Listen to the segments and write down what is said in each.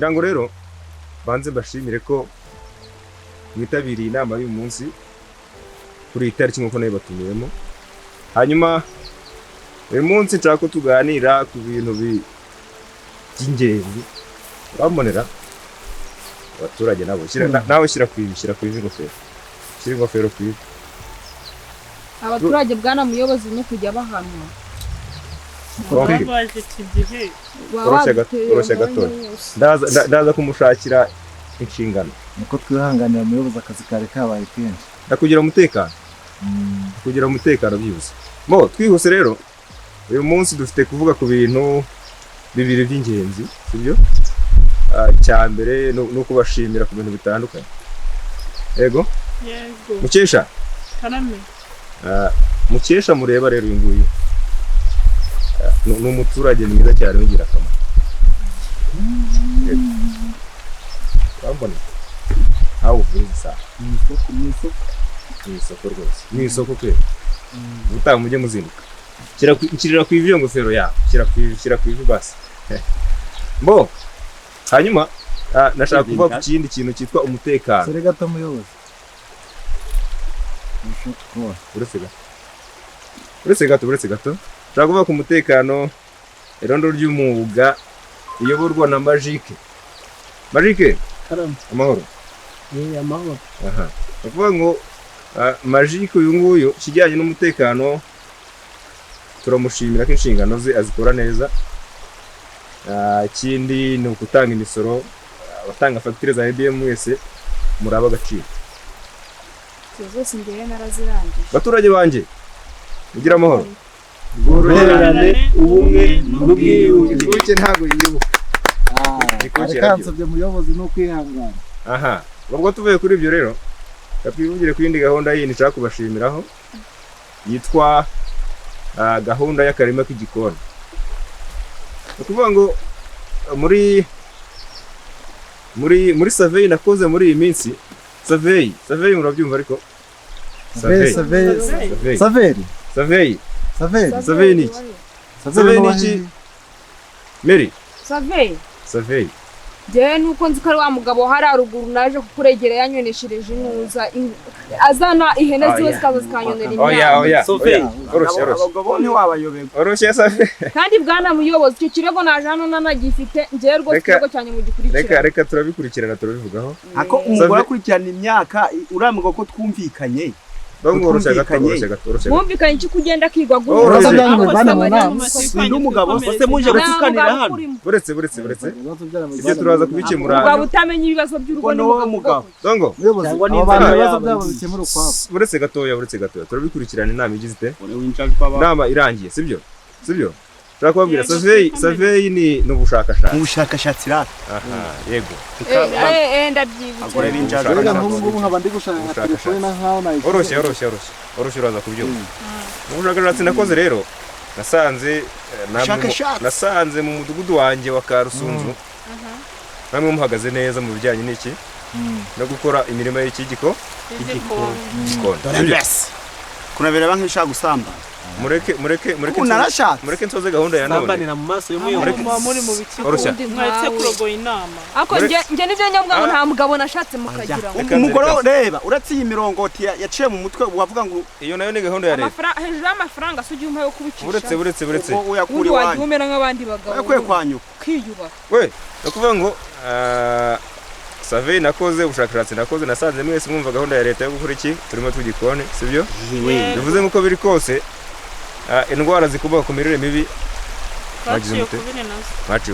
ngira ngo rero banze mbashimire ko mwitabiriye inama y'uyu munsi kuri iyi tariki nk'uko nayo batumiyemo. Hanyuma uyu munsi nshaka ko tuganira ku bintu by'ingenzi. Urabonera abaturage nabo nawe shyira ku ivi ingofero. Shyira ingofero ku ivi. Abaturage bwana muyobozi no kujya bahanwa. babaje kigihe Oroshya gato. Ndaza kumushakira inshingano. Niko twihanganira muyobozi akazi kare kabaye kenshi. Ndakugira umutekano. Kugira umutekano byuze. Mo twihuse rero. Uyu munsi dufite kuvuga ku bintu bibiri by'ingenzi, sibyo? Cyambere no kubashimira ku bintu bitandukanye. Yego? yego Mukesha. karame Mukesha mureba rero uyu nguyu. Ni umuturage mwiza cyane ugira akamaro. Urambona? Aho uvuze sa. Ni isoko rwose. Ni isoko kwe. Ubutaha mujye muzinduka. Kirira ku ivi ngofero yawe. Shyira ku ivi basi. Bo. Hanyuma nashaka kuvuga ku kindi kintu cyitwa umutekano. Sore gato muyobozi. Uretse gato. Nshaka kuvuga ku mutekano irondo ry'umwuga iyoborwa na Magique. Magique, karame amahoro. amahoro. Aha. Kuvuga ngo Magique uyu nguyu kijyanye n'umutekano turamushimira ko inshingano ze azikora neza. Ikindi ni ukutanga imisoro, abatanga fagitire za IBM mwese muraba agaciro. Zose ngiye narazirangije. Baturage banje mugira amahoro. Ubwererane, ubumwe n'ubwiyunge. Ikuke ntabwo yibuka. Arikansabye muyobozi no kwihangana. Aha. Ubwo tuvuye kuri ibyo rero twivugire ku yindi gahunda yindi nshaka kubashimiraho yitwa gahunda y'akarima k'igikoni. Ukuvuga ngo muri survey nakoze muri iyi minsi. Survey murabyumva ariko Survey ni iki? Mary. Survey. Je nuko nzi ko ari wa mugabo hari aruguru naje kukuregera yanyoneshereje inuza azana ihene ziwe zikaza zikanyonera imyaka. Oya. Oroshya. Abagabo ni wabayoberwa. Oroshya Survey. Kandi bwana muyobozi icyo kirego naje hano nanagifite ngiye rwose kirego cyane mu gikurikira. Reka turabikurikirana turabivugaho. Ako umugore akurikirana imyaka uramuga ko twumvikanye. Oroshya gato. Mwumvikanye iki kugenda kigwa Ndi umugabo se muje gutukanira hano. Buretse. Ibyo turaza kubikemura. Ubwo utamenye ibibazo by'urugo n'umugabo. Dongo. Muyobozi abantu ibibazo byabo bikemura ukwabo. Buretse gatoya. Turabikurikirana inama igize ite? Inama irangiye, sibyo? Nshaka kubabwira survey ni ubushakashatsi. Ubushakashatsi rata. Aha, yego. ndabyibutse. Agora n'injanga. Rega nk'ubu nkaba ndi gushaka telefone na nkaho nayo. Oroshya uraza kubyumva. Ubushakashatsi nakoze rero nasanze mu mudugudu wanjye wa Karusunzu. Namwe muhagaze neza mu bijyanye n'iki? No gukora imirimo y'ikigiko. Kunabera banki ishaka gusamba. Mureke nsoze gahunda ya none. sambanira mu maso y'umuyobozi muri mu biki Oroshya. mwese kurogoya inama. Ako nge nivyo nyabwa ngo nta mugabo nashatse mukagira. Umugore reba uretse iyi mirongoti yaciye mu mutwe wavuga ngo iyo nayo ni gahunda ya leta. Amafaranga hejuru y'amafaranga sugi umpa yo kubicisha. Buretse. uyakuri Wandi wanyu. umera nk'abandi bagabo. Yakwe kwanyuka. Kwiyuba. We, nakuvuga ngo survey nakoze ubushakashatsi nakoze nasanze mwese mwumva gahunda ya leta yo gukora iki turimo tugikone, sibyo? Bivuze ngo biri kose indwara zikuba ku mirire mibi Baciye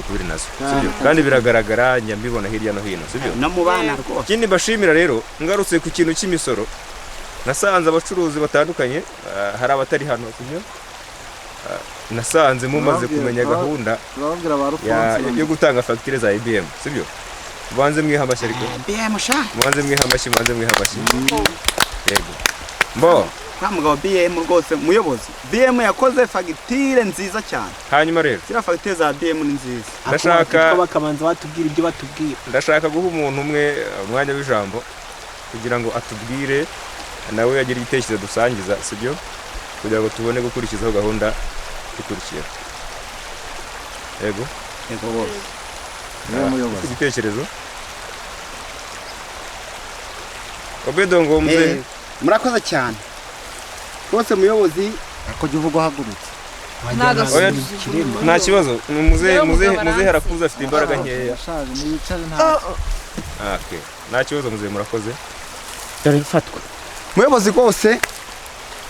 kubiri nazo, sibyo? Kandi biragaragara nyambibona hirya no hino, sibyo? No mubana rwose. Ikindi bashimira rero ngarutse ku kintu cy'imisoro nasanze abacuruzi batandukanye hari abatari hano, sibyo? Nasanze mumaze kumenya gahunda yo gutanga fagitire za IBM, sibyo? Mubanze mwihamashye ariko. BM sha. Mubanze mwihamashye. Yego. Mbo. Kwa mugabo BM rwose muyobozi. BM yakoze fagitire nziza cyane. Hanyuma rero. Kira fagitire za BM ni nziza. Ndashaka bakabanza batubwira ibyo batubwira. Ndashaka guha umuntu umwe umwanya w'ijambo kugira ngo atubwire nawe yagira igitekerezo dusangiza, sibyo? Kugira ngo tubone gukurikizaho gahunda ikurikira. Yego. Yego bose. niwe muyobozi. igitekerezo Obedo ngo muze murakoze cyane rwose muyobozi Akojya uvuga uhagurutse. oya nta kibazo muze harakuza afite imbaraga nkeya Yashaje niyicare nta. okay nta kibazo muze murakoze dore fatwa muyobozi rwose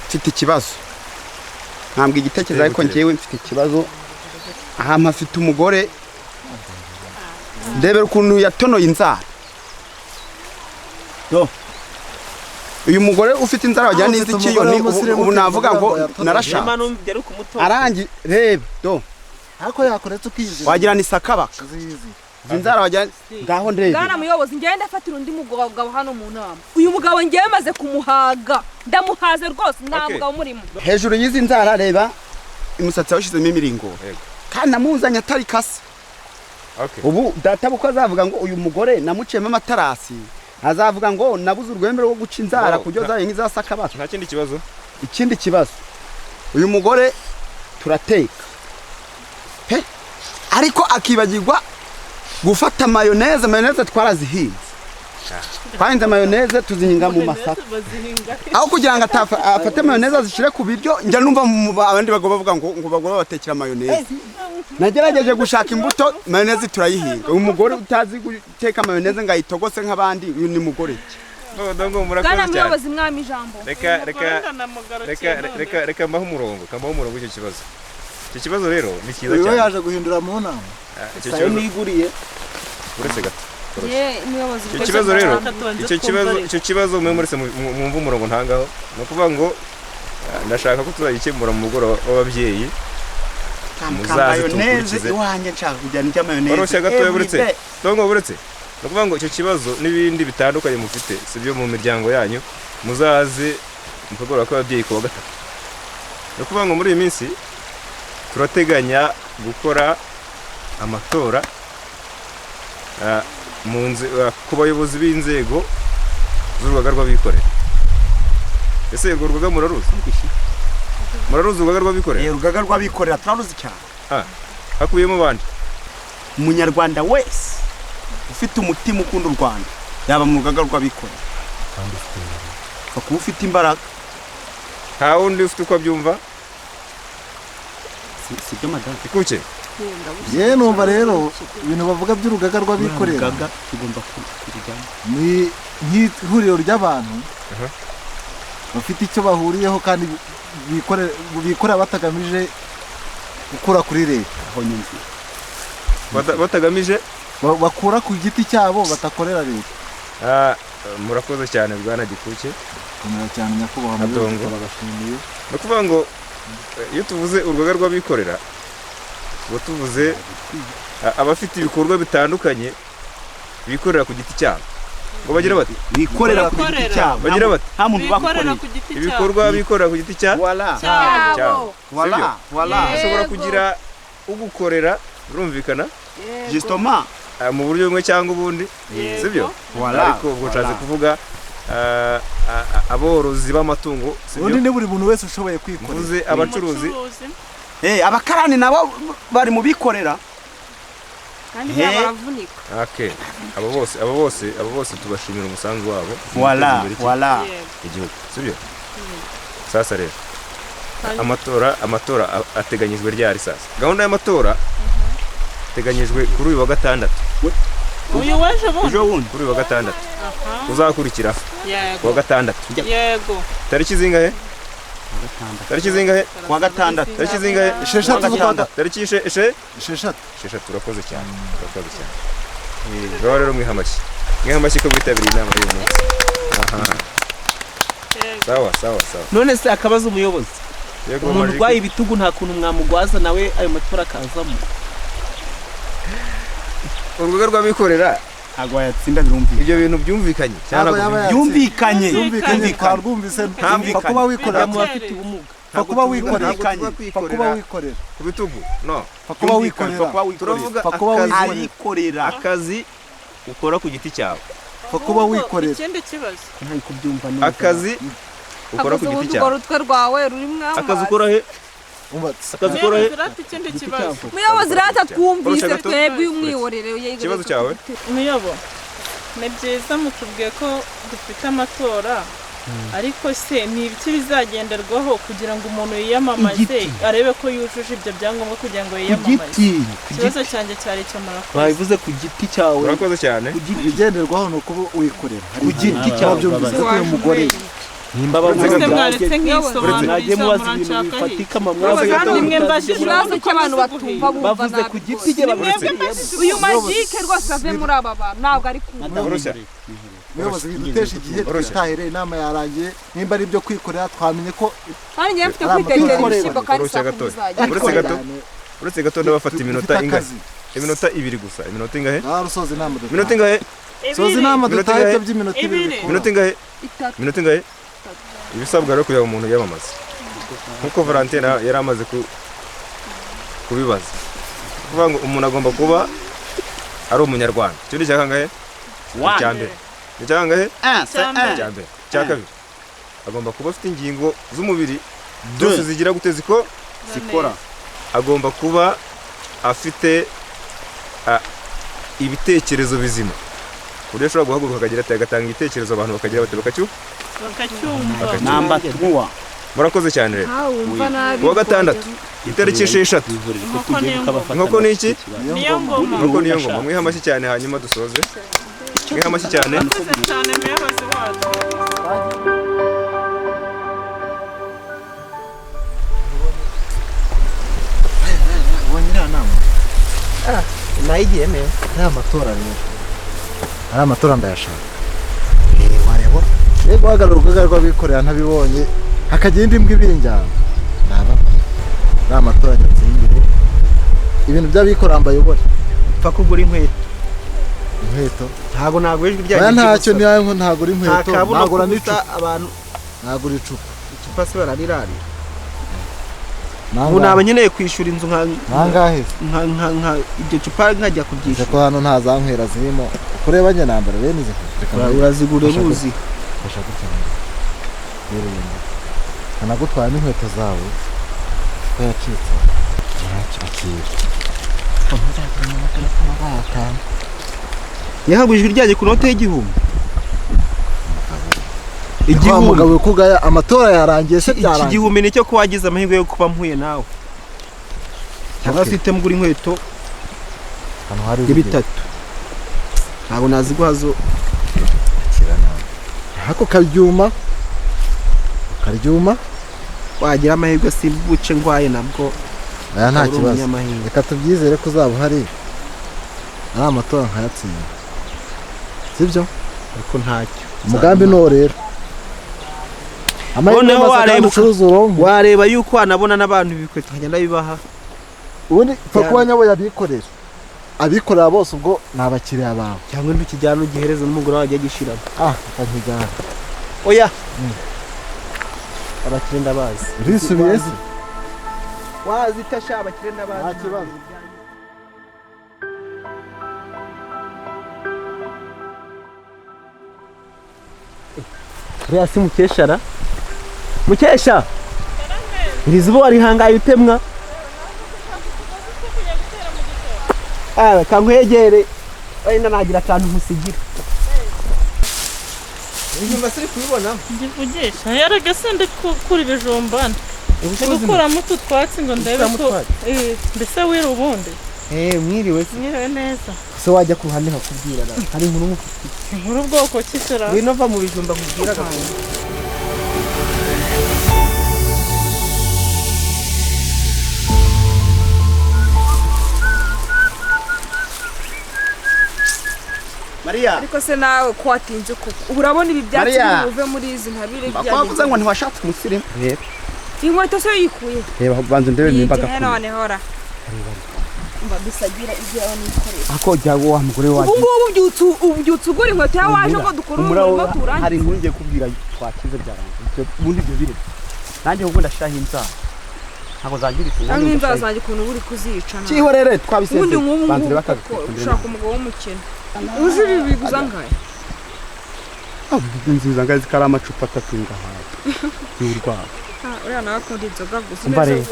mfite ikibazo ntambwe igitekerezo ariko njyewe mfite ikibazo aha mpafite umugore ndebera ukuntu yatonoye inzara uyu mugore ufite inzara wajyana n'izikiyoni ubu navuga ngo narashaka arangi reba Ariko yakoretse ukizira. wagira ni sakabaka Zizi. inzara wajyana ngaho ndebe Bwana muyobozi ngende afatira undi mugabo hano mu nama. Uyu mugabo ngiye maze kumuhaga. Ndamuhaze rwose nta mugabo murimo. hejuru y'izi nzara reba imusatsi washizemo imiringo Yego. kandi namuzanye atari kase okay ubu data buko azavuga ngo uyu mugore namuciyemo amatarasi azavuga ngo nabuze urwembe rwo guca inzara kujyo zaye nk'izasakabaka nta kindi kibazo ikindi kibazo uyu mugore turateka pe ariko akibagirwa gufata mayoneze twarazihinze twahinze mayoneze tuzihinga mu masaka aho kugira ngo afate mayoneze azishire ku biryo njya numva abandi bagabo bavuga ngo bagabo batekera mayoneze nagerageje gushaka imbuto mayoneze turayihinga uyu mugore utazi guteka mayoneze ngayitogose nk'abandi uyu ni mugore ki dongo murakoze Bwana cyane muyobozi mwami ijambo. reka mbaho umurongo icyo kibazo icyo kibazo rero ni cyiza Uyu cyane yaje guhindura mu nama. icyo sayo kibazo niguriye uretse gato Muyobozi. icyo kibazo mwe murese mwumva umurongo ntangaho no kuvuga ngo ndashaka ko tuzagikemura mu mugoroba w'ababyeyi muzaze tukurikize iwanjye nshaka kujyana ijya mayoneze oroshya gatoya buretse no kuvuga ngo icyo kibazo n'ibindi bitandukanye mufite si byo mu miryango yanyu muzaze mu kagoroba k'ababyeyi ku wa gatatu no kuvuga ngo muri iyi minsi turateganya gukora amatora ku bayobozi b'inzego z'urugaga rw'abikorera ese urwo rugaga muraruzi urugaga rw'abikorera urugaga rw'abikorera turaruzi cyane hakubiyemo bandi umunyarwanda wese ufite umutima ukunda u Rwanda yaba mu rugaga rw'abikorera kuba ufite imbaraga nta wundi ufite uko abyumva si byo madame ikuke Ye numva rero ibintu bavuga by'urugaga rw'abikorera tugomba kujyamo ni nk'ihuriro ry'abantu bafite icyo bahuriyeho kandi bikorera batagamije gukura kuri leta aho nyumva batagamije bakura ku giti cyabo batakorera leta. murakoze cyane bwana Gikuke komera cyane nyakubahwa Adongo. bagashimiye no kuvuga ngo iyo tuvuze urugaga rw'abikorera ngo tuvuze abafite ibikorwa bitandukanye bikorera ku giti cyabo ngo bagira bati bikorera ku giti cyabo bagira bati nta muntu bakorera ibikorwa bikorera ku giti cyabo wala ushobora kugira ugukorera birumvikana justement mu buryo bumwe cyangwa ubundi sibyo ariko ubwo nshatse kuvuga aborozi b'amatungo ubundi ni buri muntu wese ushoboye kwikorera mvuze abacuruzi abakarani nabo bari mu bikorera Kandi baravunika. okay abo bose tubashimira umusanzu wabo wala igihugu sibyo sasa rero amatora ateganyijwe ryari sasa gahunda y'amatora teganyijwe kuri uyu wa gatandatu uyu waje bundi kuri uyu wa gatandatu uzakurikira ku wa gatandatu yego tariki zingahe kuwa gatandatu tariki zingahe tariki esheshatu urakoze cyane rero mwihamashyi ko mwitabiriye inama y'uyu munsi sawa none se akabaza umuyobozi umuntu urwaye ibitugu nta kuntu mwamugwaza nawe ayo matora akazamo urugaga rw'abikorera ntabwo yatsinda birumvikanye ibyo bintu byumvikanye byumvikanye twarwumvise kuba wikorera mu bafite ubumuga kuba wikorera ku bitugu no kuba wikorera turavuga akazi ukora ku giti cyawe kuba wikorera ikindi kibazo nta kubyumva neza akazi ukora ku giti cyawe urutwe rwawe rurimo akazi ukora he akazi korohe ikindi kibazo muyobozi rata twumvise twebwe umwiyorere ikibazo cyawe muyobo ni byiza mutubwiye ko dufite amatora ariko se ni ibiki bizagenderwaho kugira ngo umuntu yiyamamaze arebe ko yujuje ibyo byangombwa kugira ngo yiyamamaze ikibazo cyanjye cyari cyo murakoze babivuze ku giti cyawe urakoze cyane ibigenderwaho ni ukuba wikorera ku giti cyawe byumvise ko uyu mugore nimba bavuze mwaretse nk'isobanuriza bifatika kandi mwe mbashije ikibazo cy'abantu batumva bumva bavuze ku giti cye uyu magike rwose ave muri aba bantu ntabwo ari kumva umuyobozi dutesha igihe tutahereye inama yarangiye nimba ari ibyo kwikorera twamenye ko kandi njye mfite kwitegera ibishyimbo kandi saa kumi uzajya uretse gato ndabafata iminota ingahe iminota 2 gusa iminota ingahe rusoza inama dutahe iminota ingahe soza inama dutahe by'iminota 2 iminota ingahe iminota ingahe ibisabwa rero kugira umuntu yamamaza nkuko Valentin yari amaze kubibaza kuvuga ngo umuntu agomba kuba ari umunyarwanda cyo ni cyakangahe cyambere cyakangahe cyambere cyakabiri agomba kuba afite ingingo z'umubiri zose zigira guteza ko zikora agomba kuba afite ibitekerezo bizima kuriya ashobora guhaguruka akagira ati agatanga ibitekerezo abantu bakagira bati bakacyumva namba 3 murakoze cyane rero kuwa gatandatu itariki 6 nkoko ni iki niyo ngoma nkoko niyo ngoma mwiha amashyi cyane hanyuma dusoze mwiha amashyi cyane cyane muyobozi wacu wongera nama nayigiye neza aya matora rero ari amatora ndayashaka wareba guhagarara urugaga rw'abikorera ntabibonye hakagenda imbwa ibinjyana naba ari amatora nyatsingire ibintu by'abikorera mbayobore pfa kugura inkweto ntago ijwi ryagiye ntacyo niyo ntago uri inkweto ntago n'icupa abantu ntago uri icupa se bararirari ubu naba nkeneye kwishyura inzu nkangahe nka ibyo cupa nkajya kubyishyura ko hano nta za nkwera zirimo kureba njye nambara bene izi urazigure buzi fasha gutanga rero kanagutwara n'inkweto zawe ko yacitse yahabwa ijwi ryaje ku note y'igihumbi mugabo kugaya amatora yarangiye se byarangiye igihumbi nicyo ko wagize amahirwe yo kuba mpuye nawe cyangwa ufite mugura inkweto hano hari bitatu ntabwo naziguhazo hako karyuma wagira amahirwe simbuce ngwaye nabwo aya nta kibazo reka tubyizere ko uzaba hari ari amatora nkayatsinda sibyo ariko ntacyo umugambi no rero noneho wareba yuko wanabona n'abantu ibikweto nkagenda bibaha ubundi pfa kuba nyabo yabikorera abikorera bose ubwo ni abakiriya bawe cyangwa ntukijyana ugihereza n'umugore wawe agishiramo akakijyana oya abakire ndabazi urisubiye se wazi tasha abakire ndabazi nta kibazo uriya si mukeshara mukesha iri zuba warihangaye utemwa kankwegere wenda nagira akantu musigira inyuma siri kubibona ndivugisha yarega se ndi kuri ibijumbana ndi gukuramo utu twatsi ngo ndebe ko mbese wira ubundi mwiriwe neza se wajya ku ruhande hakubwira hari inkuru inkuru ubwoko ki sera wino va mu bijumba kubwira gakondo Maria ariko se nawe ko watinze kuko urabona ibi byatsi bivuve muri izi ntabire byagiye bavuze ngo ntiwashatse umusirimu inkweto se yikuye reba banze ndebe nimba gakuru none hora mba bisagira ibyo nikorera ako jyago wa mugore waje ubu ubyutse ugura inkweto ya waje ngo dukora umurimo turangiye hari inkuru ngiye kubwira twakize byarangiye ubundi ibyo bire nanjye ubwo ndashaha inzara ntabwo zangiritse nange inzara zanjye ukuntu uri kuzica cyihorere twabiseze ubundi nk'ubu ngubu ushaka umugabo w'umukene uje ibi biguza ngahe 2000 ubundi nk'ubu ngubu ushaka umugabo w'umukene uje ibi biguza ngahe 2000 2000 uje nziza ngazi kari amacupa 3 ngahaye y'urwabo uriya nawe akunda inzoga gusa Mbare.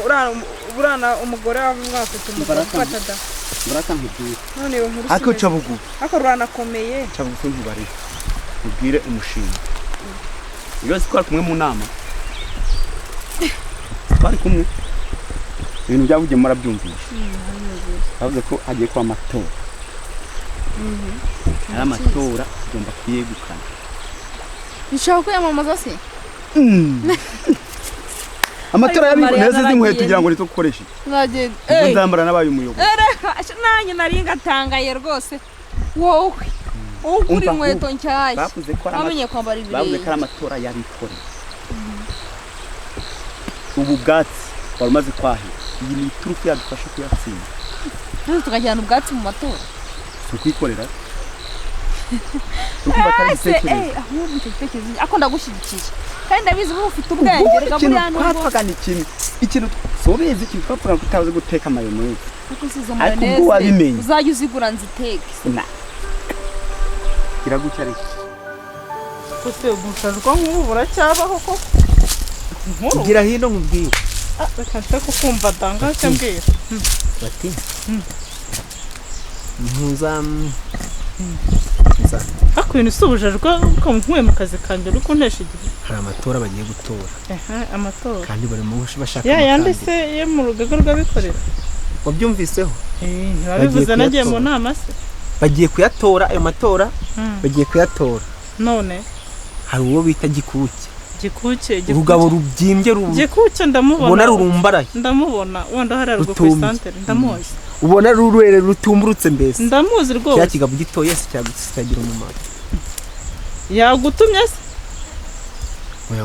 urana umugore wafite umugabo ufata da muraka nkubwire none iyo nkuru ako ca bugu ako ruranakomeye ca bugu ntubare ubwire umushinga iyo sikora kumwe mu nama twari kumwe ibintu byavugiye murabyumvisha bavuze ko agiye kwa matora ari amatora agomba kuyegukana nshaka kwiyamamaza se amatora y'abintu neza z'inkweto tugira ngo nito gukoresha nagenda nzambara nabaye umuyobozi nanjye nari ngatangaye rwose wowe ugura inkweto nshyashya bavuze ko wamenye kwambara ibirenge bavuze ko ari amatora y'abikorera ubu bwatsi wari umaze kwahira iyi ni iturufu yadufasha kuyatsinda none tukajyana ubwatsi mu matora si ukwikorera ukumva atari igitekerezo ahubwo icyo gitekerezo ako ndagushyigikiye kandi ndabizi ko ufite ubwenge reka buriya nubwo twapfagana ikintu sobizi ikintu twapfaga kutazi guteka mayoneze ariko usize ariko ubwo mayoneze wabimenye uzajya uzigura nziteke iraguca ariko ufite umusaruro nk'ubu buracyabaho koko nkuru gira hino nkubwire reka nse kukumva danga cyambwira bati mpuza ariko ibintu usubujejwe ko nkuye mu kazi kanjye uri kuntesha igihe hari amatora bagiye gutora amatora kandi bari mu bashaka yanditse yo mu rugaga rw'abikorera wabyumviseho ntibabivuze nagiye mu nama se bagiye kuyatora ayo matora bagiye kuyatora none hari uwo bita gikuke urugabo rubyimbye gikuke ndamubona ubona rurumbaraye ndamubona wenda hari rwo ku santere ndamuzi ubona rurere rutumburutse mbese ndamuzi rwose cya kigabo gitoye se cyagira umumaro yagutumye se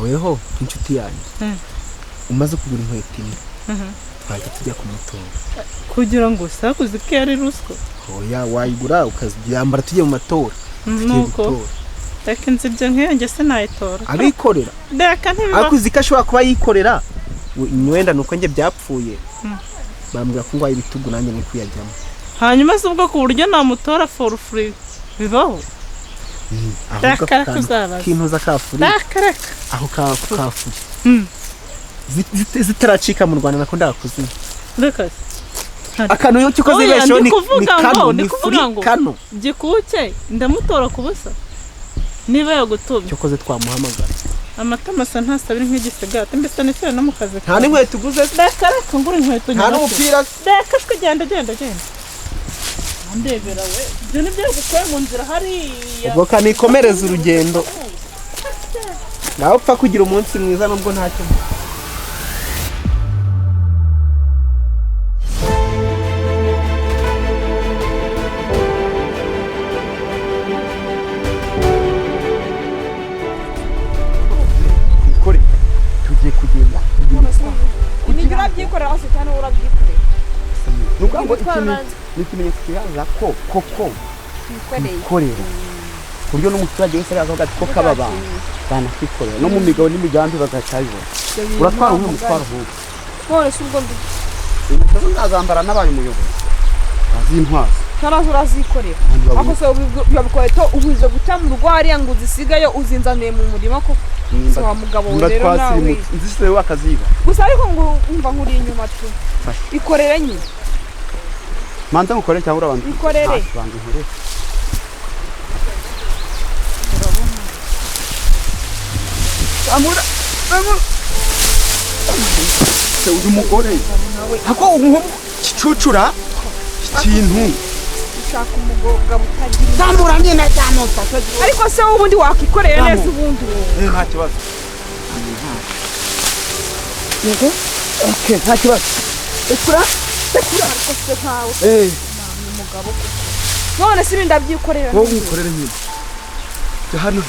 weho inshuti yanjye umaze kugura inkweto imwe twajya tujya kumutora kugira ngo usakuze ko yari ruswa oya wayigura ukaziyambara tujye mu matora nuko reka nzibyo nk'iyo se nayitora abikorera reka ntibiba ariko uzi ko ashobora kuba yikorera wenda nuko njye byapfuye bambwira ko ngwaye ibitugu nanjye ni kuyajyamo hanyuma se ubwo ku buryo namutora for free bibaho reka kuzabaza kintuza kafuri reka aho kafuri zitaracika mu Rwanda nako ndakuzina reka akantu yo cyuko zibesho ni kano ni kano gikuke ndamutora kubusa niba yagutumye cyokoze twamuhamagara amata masa ntasabira nk'igisigati mbese n'icyo no mu kazi nta n'inkweto uguze reka ngura inkweto nta n'umupira reka genda ndebera we ibyo ni byo gukoye mu nzira hariya ubwo kanikomereza urugendo nawe upfa kugira umunsi mwiza nubwo ntacyo tugiye kugenda imijyi urabyikorera hose cyane urabyikorera nuko ngo ni ikimenyetso kigaragaza ko koko wikorera ku buryo n'umuturage wese aravuga ati ko kaba abantu banakwikorera no mu migabo n'imigambi bagacayibona uratwara umwe mutwara ahubwo none si ubwo ibitabo nazambara n'abaye umuyobozi bazintwaza cyanazo urazikorera ako se ubikweto ubuze guca mu rugo hariya ngo uzisigayo uzinzaniye mu murima ko so wa mugabo rero nawe nzise we akaziba gusa ariko ngo umva nkuri inyuma tu ikorere nyine manza ngukorere cyangwa urabanza ikorere banza nkore amura se uyu mugore hako umuhungu kicucura ikintu ushaka umugabo utagira tambura nyine cyane ariko se ubundi wakikoreye neza ubundi nta kibazo yego okay nta kibazo ekura ariko se ntawe umugabo none si ndabyikorera wowe ukorere nyine hano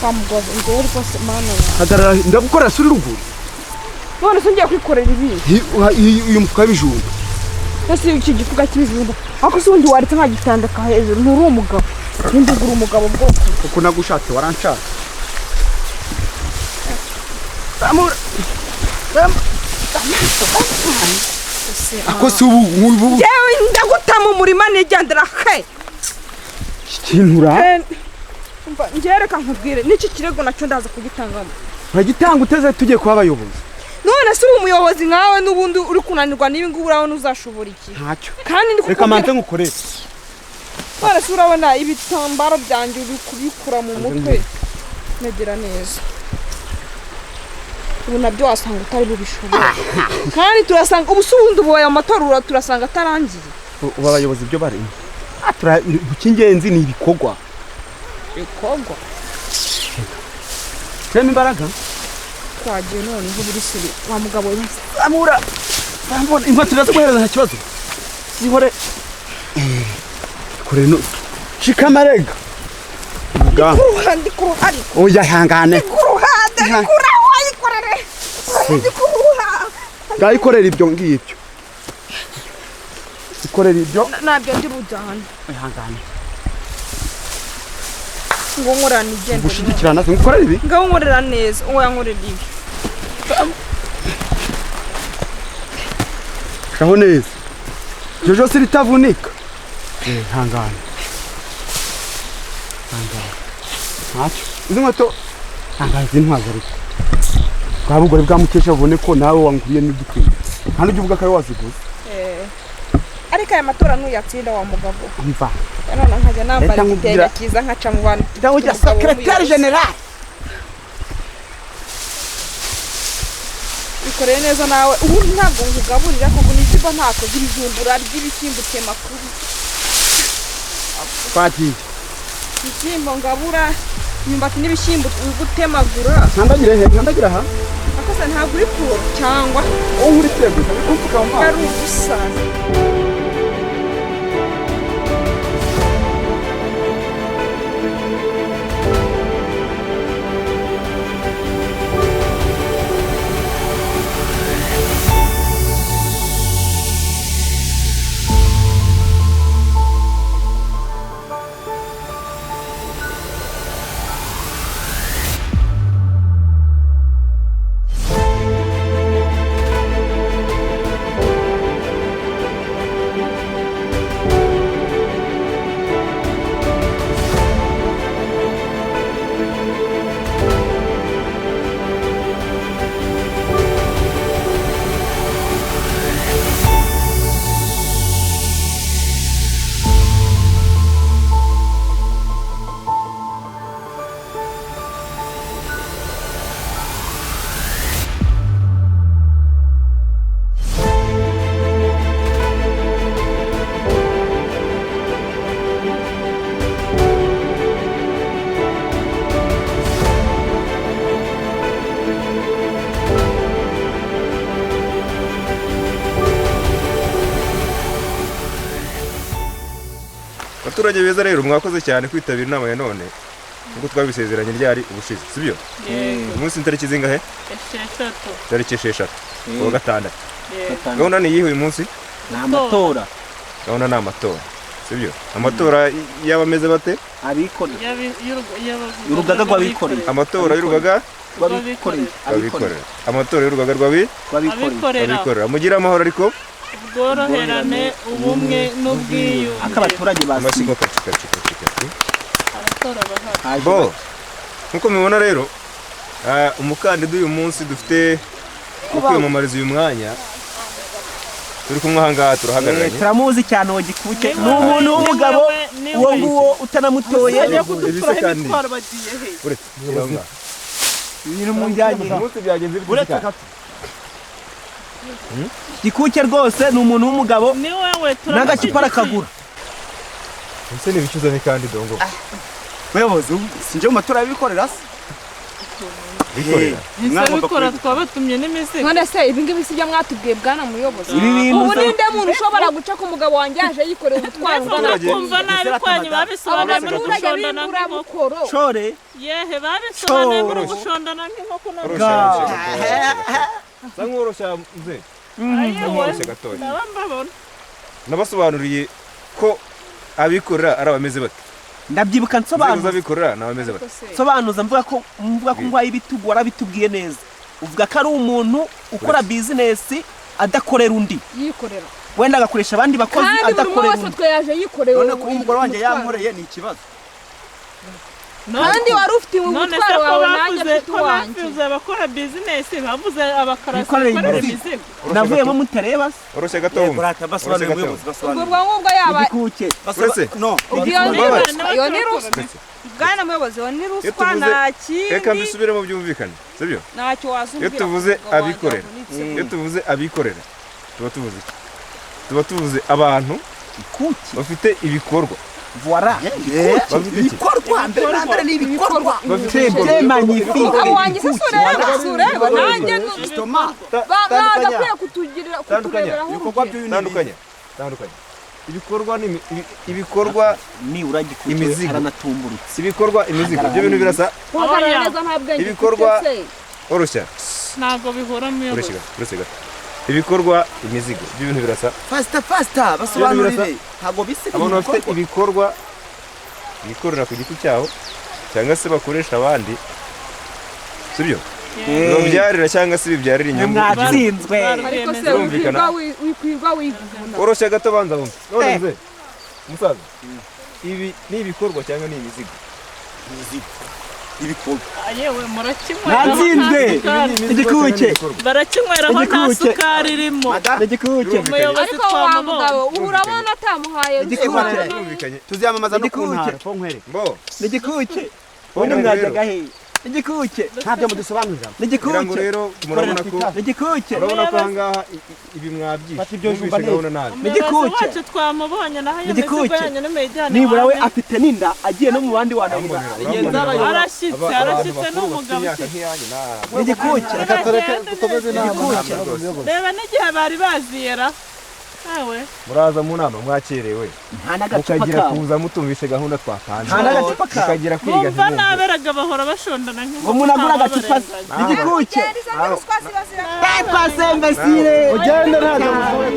kamugoza ngero rwose mana hagarara ndagukorera suri ruguru none se ngiye kwikorera ibi uyu mufuka w'ibijumba ese iki gifuka cy'ibijumba ako se ubundi waretse nkagitandaka hejuru nturi umugabo ndugura umugabo bwoko kuko nagushatse waranshaka amura ako se ubu yewe ndagutama umurima nigendera he kintura umva ngereka nkubwire n'iki kirego nacyo ndaza kugitangamo uragitanga uteze tugiye kuba abayobozi none se umuyobozi nkawe n'ubundi uri kunanirwa n'ibi ngubu urabona uzashobora iki ntacyo kandi ndi reka manze ngukorere none se urabona ibitambaro byanjye uri kubikura mu mutwe negera neza ubu nabyo wasanga utari bubishobora kandi turasanga ubu ubundi ubu aya matora turasanga atarangiye ubu abayobozi ibyo barimo icy'ingenzi ni ibikorwa turemo imbaraga twagiye noneho buri siri wa mugabo zamura zambona inkweto uraza guhereza nta kibazo zihore kore no shika amarega ndi ku ruhande oya hangane ku ruhande wayikorere ndi ku ruhande ngayikorera ibyo ngibyo ikorera ibyo nabyo ndi bujyane hangane ngo nkorana igende gushigikirana se ngukorera ibi ngaho nkorera neza uwo yankorera ibi shaho neza jojo siritavunika hangane ntacyo izi nkweto hangane zintwaza ariko bwa bugore bwamukesha bubone ko nawe wanguriye n'igikwiye nta n'ujya uvuga ko ari waziguze ariko aya matora ntuyatsinda wa mugabo mva none nkajya nambara igitenge cyiza nkaca mu bantu ndawujya secrétaire général bikoreye neza nawe ubu ntabwo ngugaburira kuko n'ikigo ntako z'ibijumbura ry'ibishyimbo temakuru Fati ibishyimbo ngabura imyumbati n'ibishyimbo gutemagura nkandagira aha akoze ntabwo uri kuro cyangwa wowe uri kweguza ariko mfuka mva ari ubusaza abaturage beza rero mwakoze cyane kwitabira inama ya none nkuko twabisezeranye ryari ubushize sibyo umunsi tariki zingahe tariki 6 wa gatandatu gahunda ni yihe uyu munsi n'amatora gahunda ni amatora sibyo amatora y'abameze bate abikorera urugaga rw'abikorera amatora y'urugaga rw'abikorera amatora y'urugaga rw'abikorera mugira amahoro ariko ubworoherane ubumwe n'ubwiyunge akabaturage amashyigo kacika abatora bahari bo nkuko mubibona rero umukandida uyu munsi dufite wo kwiyamamariza uyu mwanya turi kumwe aha ngaha turahagararanye turamuzi cyane uwo gikuke ni umuntu w'umugabo uwo nguwo utanamutoye ibintu mu njyanye gikuke rwose ni umuntu w'umugabo n'agacupa arakagura ese ni ibicuza ni kandi dongo muyobozi sinje mu matora y'abikorera se bikora twabatumye n'imizigo none se ibi ngibi si byo mwatubwiye bwana muyobozi ibi bintu ubu ninde muntu ushobora guca ku mugabo wanjye yaje yikoreye umutwaro ungana kumva nabi kwanyu babisobanuye muri gushondana nk'inkoko shore yehe babisobanuye muri gushondana nk'inkoko nkoroshya mze nkoroshya gatoya ndabambabona nabasobanuriye ko abikorera ari abameze bate ndabyibuka nsobanuza abikorera ni abameze bate sobanuza mvuga ko ngwaye ibitugu warabitubwiye neza uvuga ko ari umuntu ukora bizinesi adakorera undi yikorera wenda agakoresha abandi bakozi adakorera undi kandi buri wese twe yaje yikoreye none kuba umugore wanjye yankoreye ni ikibazo kandi wari ufite umutwaro wawe nanjye mfite uwanjye bavuze abakora bizinesi bavuze abakarasi bakorera imizigo navuyemo mutareba se oroshye gato wumva ubwo ngubwo yaba igikuke iyo ni ruswa bwana muyobozi wa ni ruswa nta reka kindi mbisubiremo byumvikane sibyo ntacyo wasubira iyo tuvuze abikorera iyo tuvuze abikorera tuba tuvuze abantu bafite ibikorwa voilà ibikorwa mbere ni ibikorwa très magnifique abo wanjye se sureba nanjye bagakwiye kutureberaho tandukanya ibikorwa ni uragikuye imizigo aranatumburutse ibikorwa imizigo ibyo bintu birasa ibikorwa oroshya ntago bihora mu uretse gato ibikorwa imizigo ibyo bintu birasa fasta basobanurire ntago bise abantu bafite ibikorwa bikorera ku giti cyaho cyangwa se bakoresha abandi sibyo babyarira cyangwa se bibyarira inyungu mwatsinzwe ariko se wikwirwa wivuna oroshya gato banza bumve none nze musaza ibi ni ibikorwa cyangwa ni imizigo ibikorwa yewe murakinywera natsinzwe igikuke barakinyweraho nta sukari irimo igikuke ariko wa mugabo urabona atamuhaye tuziyamamaza no kuntara mbo igikuke ubundi mwajyaga he igikuke ntabyo mudusobanurira kugirango rero murabona ko igikuke urabona ko ahangaha ibi mwabyishe gahunda nabi umuyobozi wacu twamubonye naho iyo mizigo yanyu n'imejyane nibura we afite n'inda agiye no mu bandi wanavuga arashyitse n'umugabo igikuke reba n'igihe bari baziyera muraza mu nama mwakerewe mukagira kuza mutumvishe gahunda twapanze mukagira kwiga bumva naberaga bahora bashondana ngo umuntu agura agacupa igikuke ruswa pase imbesire ugende ntabwo muvuye